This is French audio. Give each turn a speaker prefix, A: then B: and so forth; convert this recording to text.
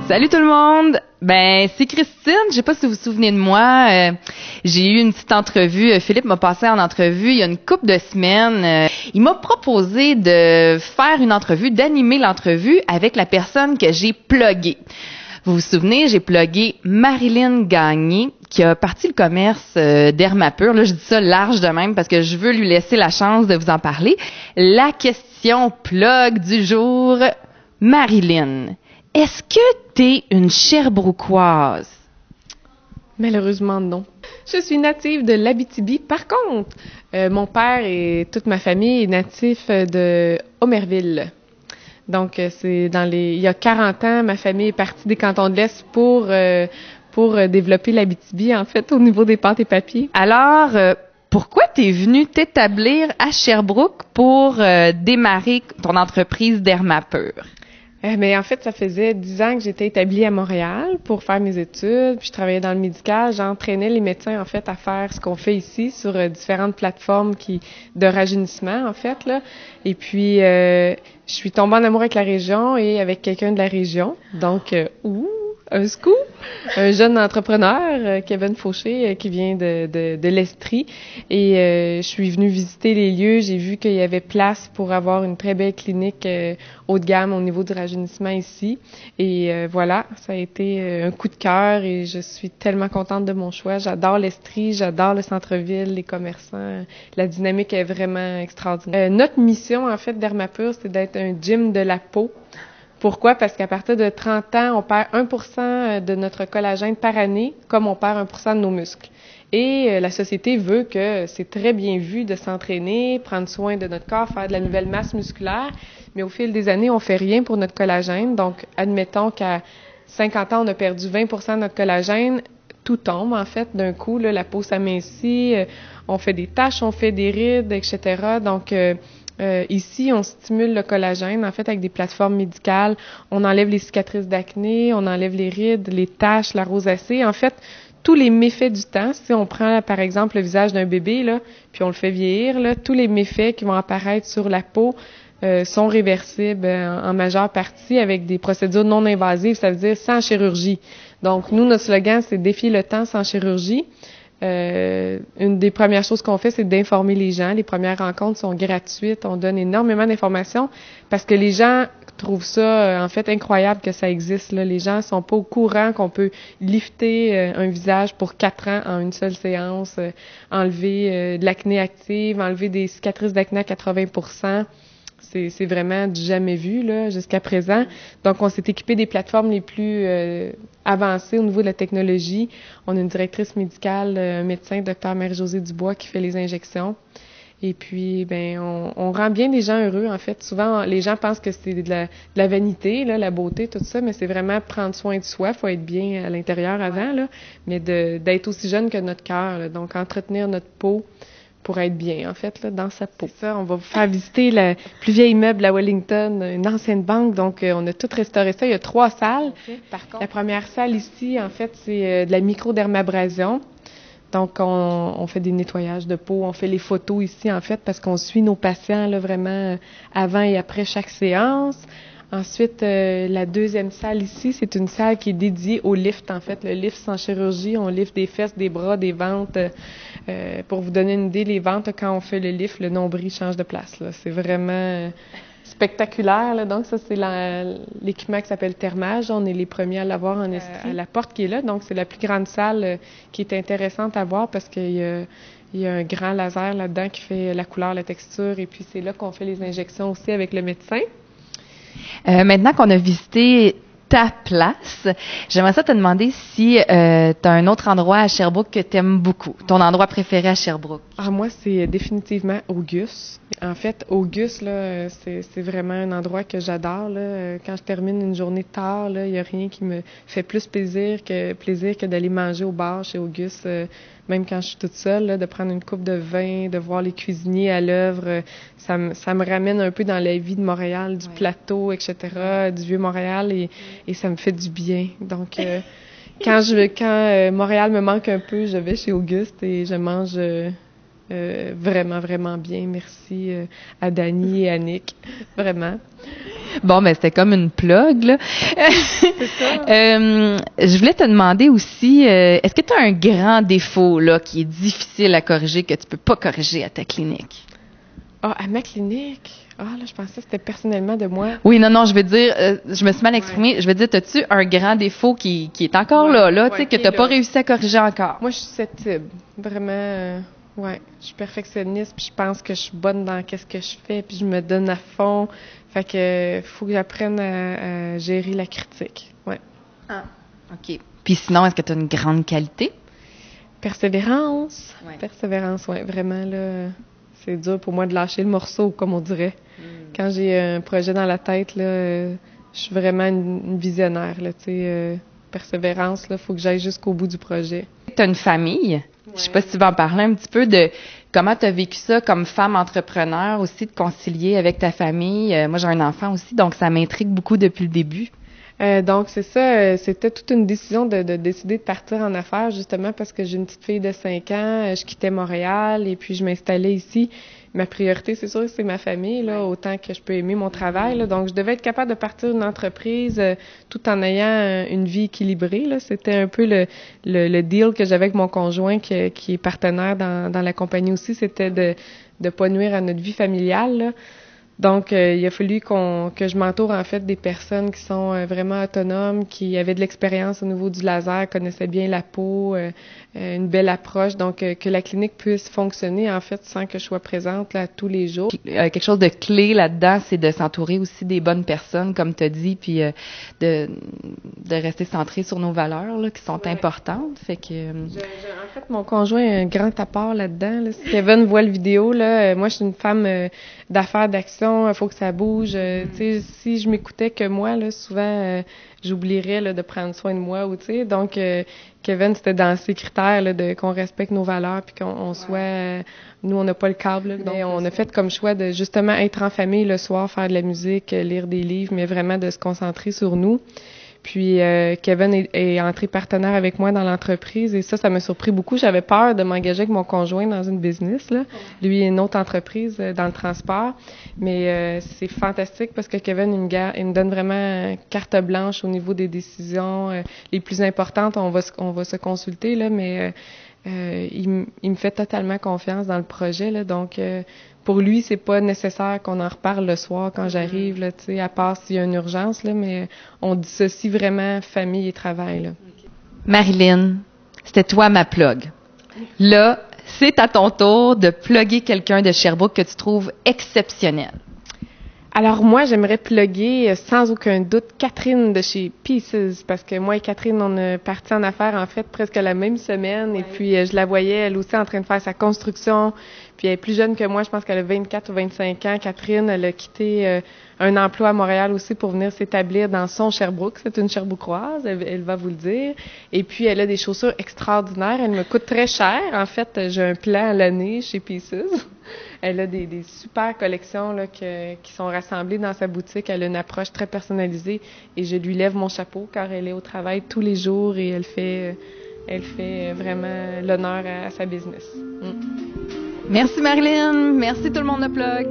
A: Salut tout le monde! Ben, c'est Christine. Je sais pas si vous vous souvenez de moi. J'ai eu une petite entrevue. Philippe m'a passé en entrevue il y a une couple de semaines. Il m'a proposé de faire une entrevue, d'animer l'entrevue avec la personne que j'ai pluguée. Vous vous souvenez, j'ai plugué Marilyn Gagné, qui a parti le commerce d'Hermapur. Là, je dis ça large de même parce que je veux lui laisser la chance de vous en parler. La question plug du jour, Marilyn. Est-ce que t'es une Sherbrookoise?
B: Malheureusement, non. Je suis native de l'Abitibi. Par contre, mon père et toute ma famille est natif de Omerville. Donc, il y a 40 ans, ma famille est partie des cantons de l'Est pour développer l'Abitibi, en fait, au niveau des pâtes et papiers.
A: Alors, pourquoi t'es venue t'établir à Sherbrooke pour démarrer ton entreprise d'Hermapur?
B: Mais en fait, ça faisait 10 ans que j'étais établie à Montréal pour faire mes études, puis je travaillais dans le médical. J'entraînais les médecins, en fait, à faire ce qu'on fait ici sur différentes plateformes de rajeunissement, en fait, là. Et puis, je suis tombée en amour avec la région et avec quelqu'un de la région. Donc, un scoop! Un jeune entrepreneur, Kevin Fauché, qui vient de l'Estrie. Et je suis venue visiter les lieux. J'ai vu qu'il y avait place pour avoir une très belle clinique haut de gamme au niveau du rajeunissement ici. Et voilà, ça a été un coup de cœur et je suis tellement contente de mon choix. J'adore l'Estrie, j'adore le centre-ville, les commerçants. La dynamique est vraiment extraordinaire. Notre mission, en fait, d'Hermapur, c'est d'être un gym de la peau. Pourquoi? Parce qu'à partir de 30 ans, on perd 1% de notre collagène par année, comme on perd 1% de nos muscles. Et la société veut que c'est très bien vu de s'entraîner, prendre soin de notre corps, faire de la nouvelle masse musculaire, mais au fil des années, on fait rien pour notre collagène. Donc, admettons qu'à 50 ans, on a perdu 20% de notre collagène, tout tombe, en fait, d'un coup, là, la peau s'amincit, on fait des taches, on fait des rides, etc. Donc, ici, on stimule le collagène, en fait, avec des plateformes médicales. On enlève les cicatrices d'acné, on enlève les rides, les taches, la rosacée. En fait, tous les méfaits du temps, si on prend, par exemple, le visage d'un bébé, là, puis on le fait vieillir, là, tous les méfaits qui vont apparaître sur la peau sont réversibles en majeure partie avec des procédures non invasives, ça veut dire sans chirurgie. Donc, nous, notre slogan, c'est « Défier le temps sans chirurgie ». Une des premières choses qu'on fait, c'est d'informer les gens. Les premières rencontres sont gratuites. On donne énormément d'informations parce que les gens trouvent ça, en fait, incroyable que ça existe, là. Les gens sont pas au courant qu'on peut lifter un visage pour 4 ans en une seule séance, enlever de l'acné active, enlever des cicatrices d'acné à 80%. C'est vraiment du jamais vu là jusqu'à présent. Donc, on s'est équipé des plateformes les plus avancées au niveau de la technologie. On a une directrice médicale, un médecin, Dr Marie-Josée Dubois, qui fait les injections. Et puis, on rend bien les gens heureux. En fait, souvent, les gens pensent que c'est de la vanité, là, la beauté, tout ça, mais c'est vraiment prendre soin de soi. Faut être bien à l'intérieur avant, là, mais d'être aussi jeune que notre cœur, là. Donc, entretenir notre peau pour être bien, en fait, là, dans sa peau. C'est ça, on va vous faire visiter le plus vieil immeuble à Wellington, une ancienne banque, donc on a tout restauré ça. Il y a 3 salles. Okay. Par contre, la première salle ici, en fait, c'est de la microdermabrasion. Donc, on fait des nettoyages de peau, on fait les photos ici, en fait, parce qu'on suit nos patients, là, vraiment avant et après chaque séance. Ensuite, la deuxième salle ici, c'est une salle qui est dédiée au lift, en fait. Le lift sans chirurgie, on lift des fesses, des bras, des ventres. Pour vous donner une idée, les ventres, quand on fait le lift, le nombril change de place, là. C'est vraiment spectaculaire, là. Donc, ça, c'est l'équipement qui s'appelle Thermage. On est les premiers à l'avoir en Estrie, à la porte qui est là. Donc, c'est la plus grande salle qui est intéressante à voir parce qu'il y a un grand laser là-dedans qui fait la couleur, la texture. Et puis, c'est là qu'on fait les injections aussi avec le médecin.
A: Maintenant qu'on a visité ta place, j'aimerais ça te demander si tu as un autre endroit à Sherbrooke que tu aimes beaucoup, ton endroit préféré à Sherbrooke.
B: Ah, moi, c'est définitivement Auguste. En fait, Auguste, là, c'est vraiment un endroit que j'adore, là. Quand je termine une journée tard, là, il n'y a rien qui me fait plus plaisir que d'aller manger au bar chez Auguste. Même quand je suis toute seule, là, de prendre une coupe de vin, de voir les cuisiniers à l'œuvre, ça me ramène un peu dans la vie de Montréal, du plateau, etc., du Vieux-Montréal, et ça me fait du bien. Donc, quand Montréal me manque un peu, je vais chez Auguste et je mange vraiment, vraiment bien. Merci à Dani et à Nick, vraiment.
A: Bon, ben c'était comme une plug, là.
B: C'est ça.
A: Je voulais te demander aussi, est-ce que tu as un grand défaut là qui est difficile à corriger, que tu peux pas corriger à ta clinique?
B: Ah, à ma clinique? Ah, là, je pensais que c'était personnellement de moi.
A: Oui, non, je veux dire, je me suis mal exprimée. Je veux dire, as-tu un grand défaut qui est encore là, tu sais, que
B: qui
A: t'as
B: est
A: pas
B: là.
A: réussi à corriger encore?
B: Moi, je suis susceptible. Vraiment, ouais. Je suis perfectionniste, puis je pense que je suis bonne dans qu'est-ce que je fais, puis je me donne à fond. Fait que faut que j'apprenne à gérer la critique. Ouais.
A: Ah, OK. Puis sinon, est-ce que tu as une grande qualité?
B: Persévérance.
A: Ouais.
B: Persévérance, ouais. Vraiment, là, c'est dur pour moi de lâcher le morceau, comme on dirait. Quand j'ai un projet dans la tête, là, je suis vraiment une visionnaire, là, tu sais. Persévérance, là, faut que j'aille jusqu'au bout du projet.
A: Tu as une famille. Je sais pas si tu vas en parler un petit peu de comment tu as vécu ça comme femme entrepreneur aussi, de concilier avec ta famille. Moi, j'ai un enfant aussi, donc ça m'intrigue beaucoup depuis le début.
B: Donc, c'est ça, c'était toute une décision de décider de partir en affaires, justement, parce que j'ai une petite fille de 5 ans, je quittais Montréal et puis je m'installais ici. Ma priorité, c'est sûr que c'est ma famille, là, autant que je peux aimer mon travail, là. Donc, je devais être capable de partir d'une entreprise tout en ayant une vie équilibrée, là. C'était un peu le deal que j'avais avec mon conjoint qui est partenaire dans la compagnie aussi, c'était de pas nuire à notre vie familiale, là. Donc, il a fallu que je m'entoure en fait des personnes qui sont vraiment autonomes, qui avaient de l'expérience au niveau du laser, connaissaient bien la peau, une belle approche, donc que la clinique puisse fonctionner en fait sans que je sois présente là tous les jours.
A: Quelque chose de clé là-dedans, c'est de s'entourer aussi des bonnes personnes, comme tu as dit, puis de rester centré sur nos valeurs là, qui sont importantes. Fait que
B: En fait, mon conjoint a un grand apport là-dedans. Là. Si Kevin voit le vidéo, là, moi je suis une femme d'affaires, d'action, il faut que ça bouge. Tu sais, si je m'écoutais que moi, là, souvent j'oublierais là, de prendre soin de moi ou tu sais. Donc Kevin, c'était dans ses critères là, de qu'on respecte nos valeurs puis qu'on soit nous on n'a pas le câble, là, mais on a fait comme choix de justement être en famille le soir, faire de la musique, lire des livres, mais vraiment de se concentrer sur nous. Puis Kevin est entré partenaire avec moi dans l'entreprise et ça m'a surpris beaucoup. J'avais peur de m'engager avec mon conjoint dans une business, là. Lui, une autre entreprise dans le transport. Mais c'est fantastique parce que Kevin, il me donne vraiment carte blanche au niveau des décisions les plus importantes. On va se consulter, là, mais il me fait totalement confiance dans le projet, là. Donc, pour lui, c'est pas nécessaire qu'on en reparle le soir quand j'arrive, là, tu sais, à part s'il y a une urgence, là, mais on dissocie vraiment famille et travail, là.
A: Marilyn, c'était toi ma plug. Là, c'est à ton tour de plugger quelqu'un de Sherbrooke que tu trouves exceptionnel.
B: Alors moi, j'aimerais plugger sans aucun doute Catherine de chez Pieces parce que moi et Catherine, on est parti en affaires en fait presque la même semaine et puis je la voyais elle aussi en train de faire sa construction. Puis elle est plus jeune que moi, je pense qu'elle a 24 ou 25 ans. Catherine, elle a quitté un emploi à Montréal aussi pour venir s'établir dans son Sherbrooke. C'est une Sherbrookeoise, elle va vous le dire. Et puis elle a des chaussures extraordinaires. Elle me coûte très cher. En fait, j'ai un plan à l'année chez Pieces. Elle a des super collections là, qui sont rassemblées dans sa boutique. Elle a une approche très personnalisée et je lui lève mon chapeau car elle est au travail tous les jours et elle fait vraiment l'honneur à sa business.
A: Merci Marilyn, merci tout le monde de plug.